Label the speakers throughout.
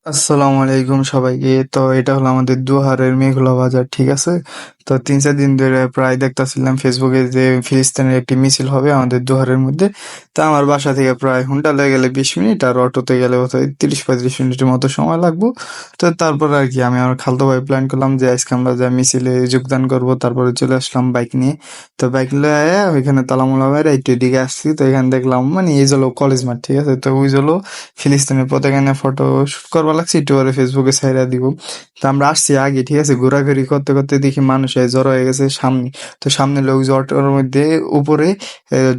Speaker 1: আসসালামু আলাইকুম সবাইকে। তো এটা হলো আমাদের দুহারের মেঘলা বাজার, ঠিক আছে? তো ৩-৪ দিন ধরে প্রায় দেখতাছিলাম ফেসবুকে যে ফিলিস্তিনের একটি মিছিল হবে আমাদের দুহারের মধ্যে। তো আমার বাসা থেকে প্রায় হুন্ডালে গেলে ২০ মিনিট আর অটোতে গেলে বোধহয় ৩০-৩৫ মিনিটের মতো সময় লাগবো। তো তারপর আর কি আমি আমার খালাতো ভাই প্ল্যান করলাম যে আজকে আমরা যা মিছিলে যোগদান করব। তারপরে চলে আসলাম বাইক নিয়ে। তো বাইক লয়ে আয়া ওইখানে তালামুলা বাইরে একটু এদিকে আসছি। তো এখানে দেখলাম মানে এই হলো কলেজ মাঠ, ঠিক আছে? তো ওই হলো ফিলিস্তিনের পতাকা নিয়ে ফটো শুট করবা লাগছে, একটু পরে ফেসবুকে ছাইড়া দিব। তো আমরা আসছি আগে, ঠিক আছে? ঘোরাঘুরি করতে করতে দেখি মানুষ জড়ো হয়ে গেছে সামনে। তো সামনে লোক জড়োর মধ্যে উপরে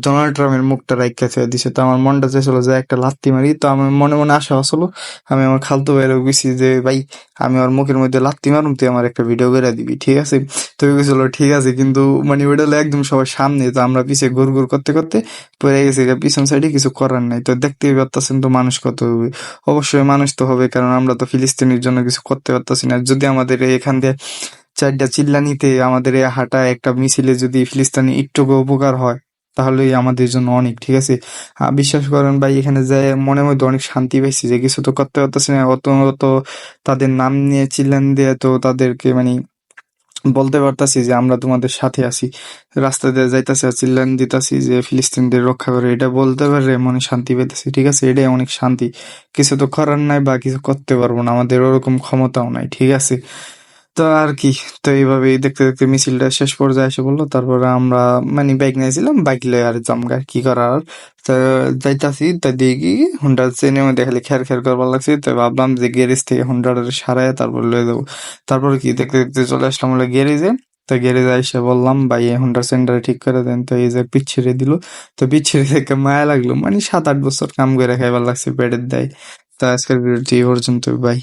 Speaker 1: ডোনাল্ড ট্রাম্পের মুখটা রাইখা থুয়া দিছে। তো আমার মনটা চাইছিল যে একটা লাত্তি মারি। তো আমার মনে মনে আশা আসলো, আমি আমার খালতো ভাইয়েরও গেছি যে ভাই আমি ওর মুখের মধ্যে লাত্তি মারুম, তুই আমার একটা ভিডিও করে দিবি, ঠিক আছে? তো ওই গেছিল ঠিক আছে, কিন্তু মানে ওইটা হলো একদম সবার সামনে। তো আমরা পিছিয়ে ঘুর ঘুর করতে করতে পড়ে গেছে গা পিছন সাইডে, কিছু করার নাই। তো দেখতেই পারতাছেন তো মানুষ কত হবে। অবশ্যই মানুষ তো হবে, কারণ আমরা তো ফিলিস্তিনের জন্য কিছু করতে পারতাছি না। যদি আমাদের এখান দিয়ে ৪টা চিল্লানিতে আমাদের এই হাঁটা একটা মিছিলে যদি ফিলিস্তিনি একটুকু উপকার হয়, তাহলেই আমাদের জন্য অনেক, ঠিক আছে? বিশ্বাস করেন ভাই, এখানে যায় মনের মধ্যে অনেক শান্তি পাইছি যে কিছু তো করতে পারতাছি না, অত অত তাদের নাম নিয়ে চিল্লান দিয়ে তো তাদেরকে মানে বলতে পারতাছি যে আমরা তোমাদের সাথে আছি। রাস্তা দিয়ে যাইতাছি আর চিল্লান দিতাছি যে ফিলিস্তিনদের রক্ষা করে, এটা বলতে পারলে মনে শান্তি পেতেছি, ঠিক আছে? এটাই অনেক শান্তি। কিছু তো করার নাই বা কিছু করতে পারবো না, আমাদের ওরকম ক্ষমতাও নাই, ঠিক আছে? তো আর কি, তো এইভাবেই দেখতে দেখতে মিছিলটা শেষ পর্যায়ে এসে বললো। তারপরে আমরা মানে বাইক নিয়েছিলাম, বাইক লয়ে আর জামগা কি করার। তো যাইতাছি, তা দেখি হুন্ডার চেনের মধ্যে খালি খের খের করবার লাগছে। তো ভাবলাম যে গ্যারেজ থেকে হুন্ডাটা সারায় তারপর লয়ে যাবো। তারপর কি দেখতে দেখতে চলে আসলাম হলো গ্যারেজে। তো গ্যারেজে এসে বললাম ভাই এই হুন্ডার চেনটা ঠিক করে দেন। তো এই যে পিচ্ছিরে দিল। তো পিচ্ছিরে দেখে মায়া লাগলো, মানে ৭-৮ বছর কাম করে খাইবার লাগছে পেটের দায়। তো আজকের ভিডিওটি এই পর্যন্ত ভাই।